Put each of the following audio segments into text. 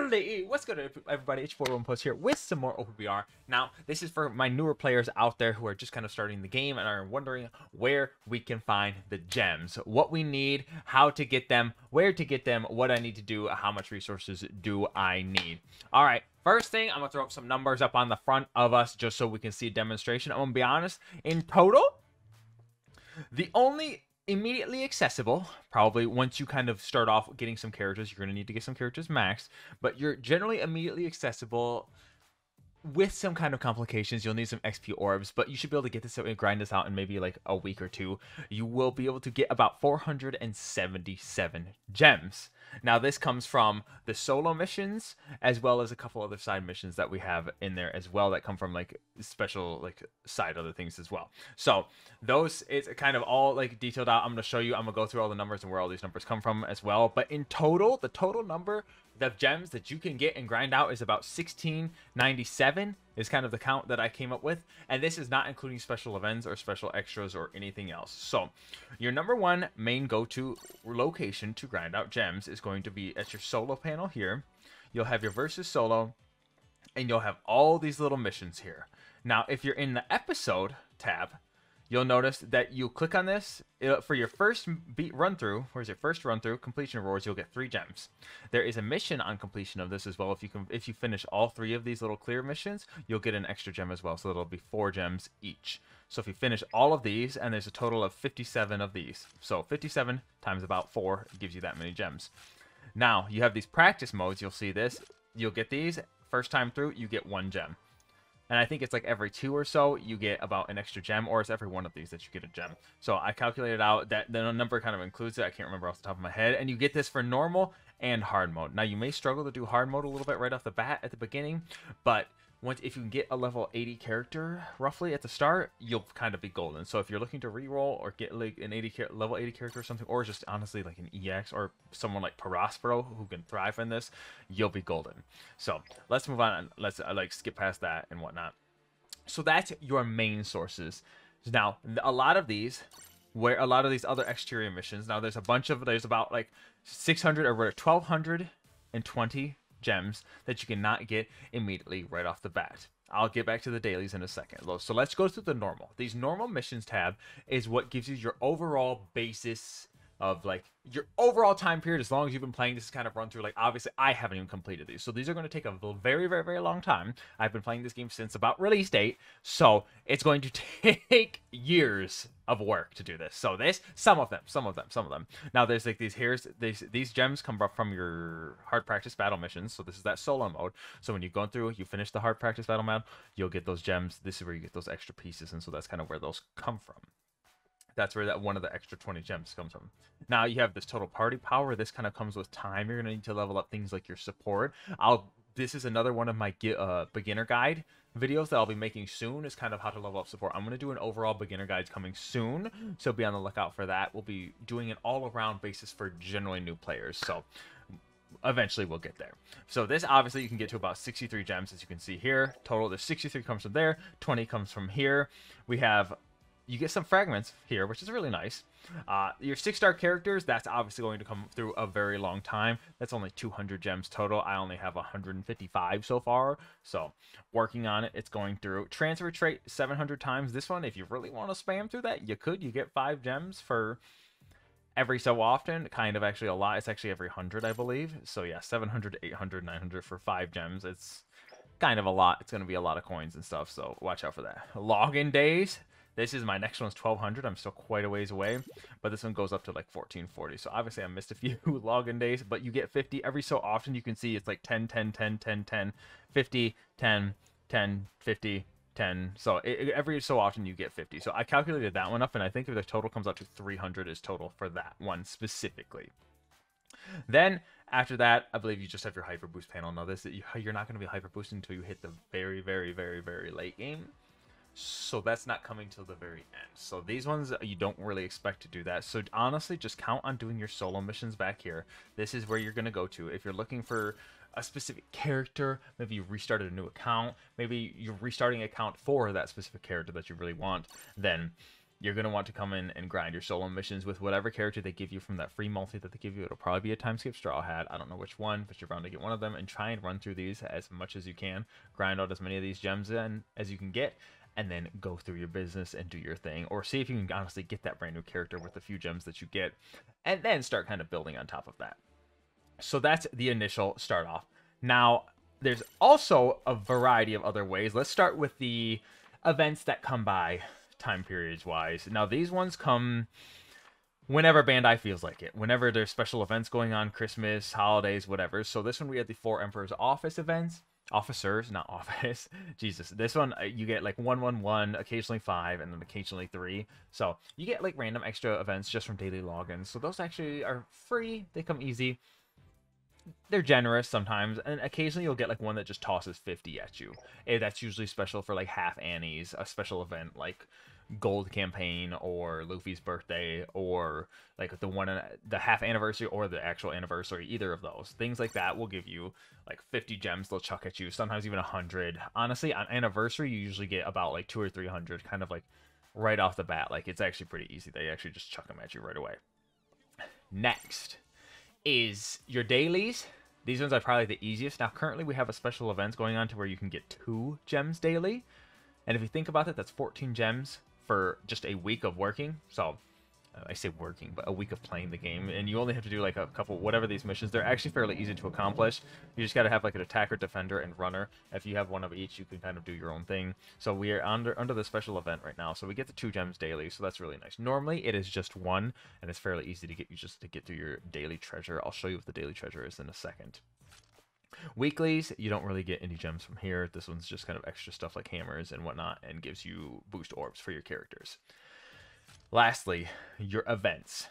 everybody! What's good, everybody? It's 41 Plus here with some more OPBR. Now, this is for my newer players out there who are just kind of starting the game and are wondering where we can find the gems, what we need, how to get them, where to get them, what I need to do, how much resources do I need. All right, first thing, I'm going to throw up some numbers up on the front of us just so we can see a demonstration. I'm going to be honest, in total, the only immediately accessible, probably once you kind of start off getting some characters, you're going to need to get some characters maxed, but you're generally immediately accessible with some kind of complications. You'll need some XP orbs, but you should be able to get this and grind this out in maybe like a week or two. You will be able to get about 477 gems. Now, this comes from the solo missions as well as a couple other side missions that we have in there as well that come from like special like side other things as well. So those, it's kind of all like detailed out. I'm going to show you, I'm going to go through all the numbers and where all these numbers come from as well. But in total, the total number of gems that you can get and grind out is about 1697 is kind of the count that I came up with, and this is not including special events or special extras or anything else. So your number one main go-to location to grind out gems is going to be at your solo panel here. You'll have your versus solo, and you'll have all these little missions here. Now if you're in the episode tab, you'll notice that you click on this for your first run through. Where's your first run through? Completion rewards. You'll get 3 gems. There is a mission on completion of this as well. If you finish all 3 of these little clear missions, you'll get an extra gem as well. So it'll be 4 gems each. So if you finish all of these, and there's a total of 57 of these, so 57 times about 4 gives you that many gems. Now you have these practice modes. You'll see this. You'll get these first time through. You get 1 gem. And I think it's like every 2 or so you get about an extra gem, or it's every 1 of these that you get a gem. So I calculated out that the number kind of includes it. I can't remember off the top of my head. And you get this for normal and hard mode. Now you may struggle to do hard mode a little bit right off the bat at the beginning, but if you can get a level 80 character roughly at the start, you'll kind of be golden. So if you're looking to reroll or get like an level 80 character or something, or just honestly like an EX or someone like Prospero who can thrive in this, you'll be golden. So let's move on. Let's like skip past that and whatnot. So that's your main sources. Now a lot of these other exterior missions, now there's about like 600 or 1220 gems that you cannot get immediately right off the bat. I'll get back to the dailies in a second. So let's go through the normal. These normal missions tab is what gives you your overall basis of like your overall time period. As long as you've been playing this kind of run through, like obviously I haven't even completed these, so these are going to take a very, very, very long time. I've been playing this game since about release date, so it's going to take years of work to do this. So some of them. Now there's like these gems come up from your hard practice battle missions. So this is that solo mode. So when you go through, you finish the hard practice battle mode, you'll get those gems. This is where you get those extra pieces, and so that's kind of where those come from. That's where that one of the extra 20 gems comes from. Now you have this total party power. This kind of comes with time. You're going to need to level up things like your support. This is another one of my beginner guide videos that I'll be making soon, is kind of how to level up support. I'm going to do an overall beginner guide coming soon, so be on the lookout for that. We'll be doing an all-around basis for generally new players, so eventually we'll get there. So this, obviously, you can get to about 63 gems, as you can see here. Total, there's 63 comes from there, 20 comes from here. You get some fragments here, which is really nice. Your 6-star characters, that's obviously going to come through a very long time. That's only 200 gems total. I only have 155 so far, so working on it. It's going through. Transfer trait 700 times. This one, if you really want to spam through that, you could. You get 5 gems for every so often. Kind of actually a lot. It's actually every 100, I believe. So yeah, 700, 800, 900 for 5 gems. It's kind of a lot. It's going to be a lot of coins and stuff, so watch out for that. Login days. This is my next one's 1200. I'm still quite a ways away, but this one goes up to like 1440. So obviously I missed a few login days, but you get 50 every so often. You can see it's like 10, 10, 10, 10, 10, 50, 10, 10, 50, 10. So every so often you get 50. So I calculated that one up, and I think the total comes out to 300 is total for that one specifically. Then after that, I believe you just have your hyper boost panel. Now you're not going to be hyper boosting until you hit the very, very, very, very late game. So that's not coming till the very end. So these ones, you don't really expect to do that. So honestly, just count on doing your solo missions back here. This is where you're going to go to. If you're looking for a specific character, maybe you restarted a new account, maybe you're restarting an account for that specific character that you really want, then you're going to want to come in and grind your solo missions with whatever character they give you from that free multi that they give you. It'll probably be a time skip Straw Hat. I don't know which one, but you're bound to get one of them, and try and run through these as much as you can. Grind out as many of these gems in as you can get, and then go through your business and do your thing. Or see if you can honestly get that brand new character with the few gems that you get, and then start kind of building on top of that. So that's the initial start off. Now, there's also a variety of other ways. Let's start with the events that come by time periods wise. Now, these ones come whenever Bandai feels like it. Whenever there's special events going on, Christmas, holidays, whatever. So this one, we had the 4 Emperor's Office events. Officers, not office. Jesus. This one, you get like 111, occasionally 5, and then occasionally 3. So you get like random extra events just from daily logins. So those actually are free. They come easy. They're generous sometimes, and occasionally you'll get like one that just tosses 50 at you. That's usually special for like half Annie's, a special event like Gold Campaign or Luffy's birthday, or like the half anniversary or the actual anniversary. Either of those things like that will give you like 50 gems. They'll chuck at you, sometimes even 100. Honestly, on anniversary you usually get about like 200 or 300, kind of like right off the bat. Like, it's actually pretty easy. They actually just chuck them at you right away. Next is your dailies. These ones are probably the easiest. Now, currently we have a special event going on to where you can get 2 gems daily. And if you think about it, that's 14 gems for just a week of working. So, I say working, but a week of playing the game. And you only have to do like a couple, whatever these missions. They're actually fairly easy to accomplish. You just got to have like an attacker, defender, and runner. If you have one of each, you can kind of do your own thing. So we are under the special event right now. So we get the 2 gems daily. So that's really nice. Normally it is just 1, and it's fairly easy to get you just to get through your daily treasure. I'll show you what the daily treasure is in a second. Weeklies, you don't really get any gems from here. This one's just kind of extra stuff like hammers and whatnot, and gives you boost orbs for your characters. Lastly, your events.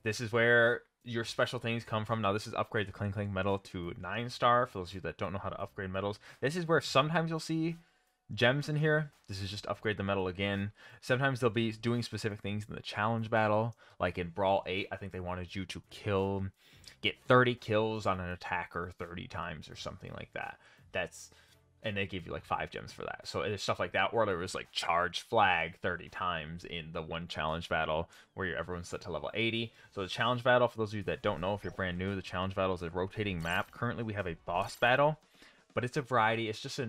This is where your special things come from. Now, this is upgrade the Cling Cling medal to 9-star. For those of you that don't know how to upgrade medals, this is where sometimes you'll see gems in here. This is just upgrade the medal again. Sometimes they'll be doing specific things in the challenge battle. Like in Brawl 8, I think they wanted you to get 30 kills on an attacker 30 times or something like that. And they give you like 5 gems for that. So it's stuff like that, or there was like charge flag 30 times in the one challenge battle where everyone's set to level 80. So the challenge battle, for those of you that don't know, if you're brand new, the challenge battle is a rotating map. Currently we have a boss battle, but it's a variety. It's just a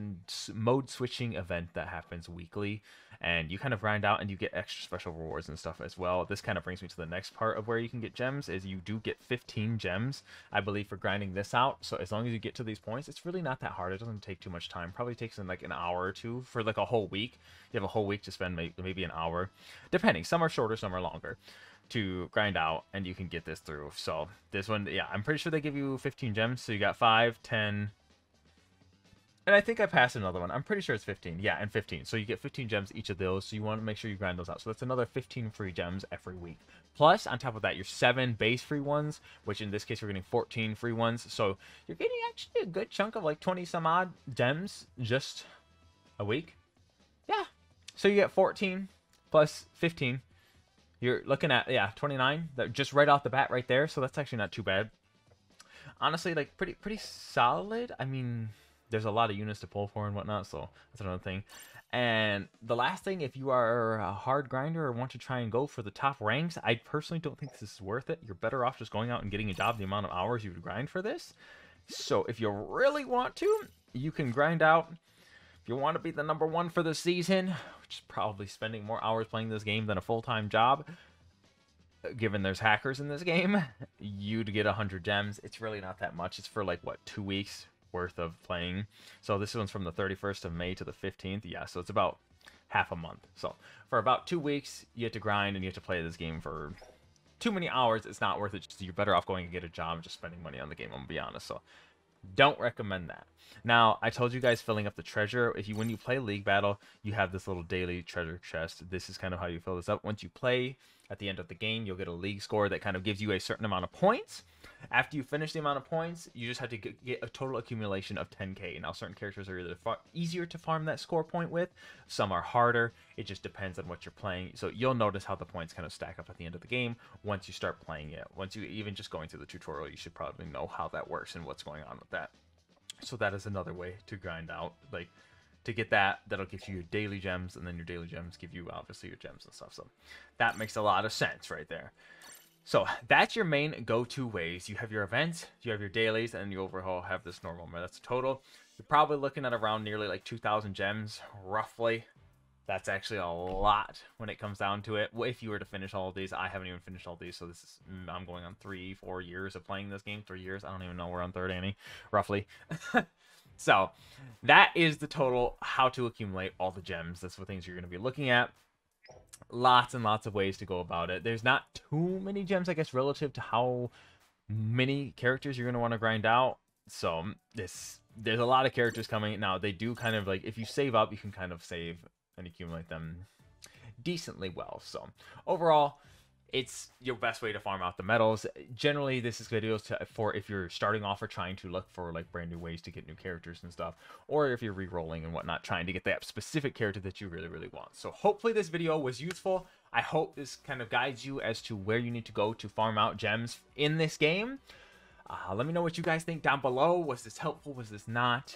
mode switching event that happens weekly, and you kind of grind out and you get extra special rewards and stuff as well. This kind of brings me to the next part of where you can get gems. Is you do get 15 gems, I believe, for grinding this out. So as long as you get to these points, it's really not that hard. It doesn't take too much time. Probably takes in like an hour or 2 for like a whole week. You have a whole week to spend, maybe an hour, depending. Some are shorter, some are longer, to grind out, and you can get this through. So this one, yeah, I'm pretty sure they give you 15 gems. So you got 5, 10, and I think I passed another one. I'm pretty sure it's 15. Yeah, and 15. So you get 15 gems each of those. So you want to make sure you grind those out. So that's another 15 free gems every week. Plus, on top of that, your 7 base free ones, which in this case, we're getting 14 free ones. So you're getting actually a good chunk of like 20 some odd gems just a week. Yeah. So you get 14 plus 15. You're looking at, yeah, 29. That just right off the bat right there. So that's actually not too bad. Honestly, like pretty solid. I mean, there's a lot of units to pull for and whatnot, so that's another thing. And the last thing, if you are a hard grinder or want to try and go for the top ranks, I personally don't think this is worth it. You're better off just going out and getting a job the amount of hours you would grind for this. So if you really want to, you can grind out. If you want to be the #1 for the season, which is probably spending more hours playing this game than a full-time job, given there's hackers in this game, you'd get 100 gems. It's really not that much. It's for like, what, 2 weeks worth of playing. So this one's from the 31st of May to the 15th. Yeah, so it's about half a month. So for about 2 weeks, you have to grind and you have to play this game for too many hours. It's not worth it. You're better off going and get a job and just spending money on the game, I'm gonna be honest. So don't recommend that. Now, I told you guys filling up the treasure. When you play League Battle, you have this little daily treasure chest. This is kind of how you fill this up. Once you play, at the end of the game, you'll get a league score that kind of gives you a certain amount of points. After you finish the amount of points, you just have to get a total accumulation of 10k. Now, certain characters are either easier to farm that score point with, some are harder. It just depends on what you're playing. So you'll notice how the points kind of stack up at the end of the game once you start playing it. Once you even just going through the tutorial, you should probably know how that works and what's going on with that. So that is another way to grind out. Like, to get that. That'll get you your daily gems, and then your daily gems give you obviously your gems and stuff. So that makes a lot of sense right there. So that's your main go-to ways. You have your events, you have your dailies, and you overall have this normal. That's a total. You're probably looking at around nearly like 2,000 gems, roughly. That's actually a lot when it comes down to it. If you were to finish all of these, I haven't even finished all these, so this is, I'm going on 3-4 years of playing this game. 3 years, I don't even know. We're on third inning, roughly. So that is the total how to accumulate all the gems. That's what things you're going to be looking at. Lots and lots of ways to go about it. There's not too many gems, I guess, relative to how many characters you're going to want to grind out. So there's a lot of characters coming. Now, they do kind of like, if you save up, you can kind of save and accumulate them decently well. So overall, it's your best way to farm out the medals. Generally, this is videos for if you're starting off or trying to look for like brand new ways to get new characters and stuff, or if you're re-rolling and whatnot, trying to get that specific character that you really, really want. So hopefully this video was useful. I hope this kind of guides you as to where you need to go to farm out gems in this game. Let me know what you guys think down below. Was this helpful? Was this not?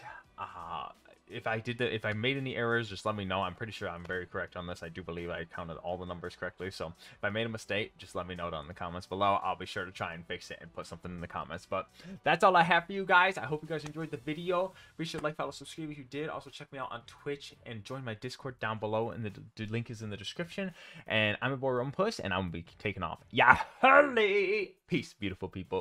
If I made any errors, just let me know. I'm pretty sure I'm very correct on this. I do believe I counted all the numbers correctly. So if I made a mistake, just let me know down in the comments below. I'll be sure to try and fix it and put something in the comments. But that's all I have for you guys. I hope you guys enjoyed the video. Be sure to like, follow, subscribe if you did. Also check me out on Twitch and join my Discord down below. And the link is in the description. And I'm your boy Rumpus, and I'm gonna be taking off. Yeah, peace, beautiful people.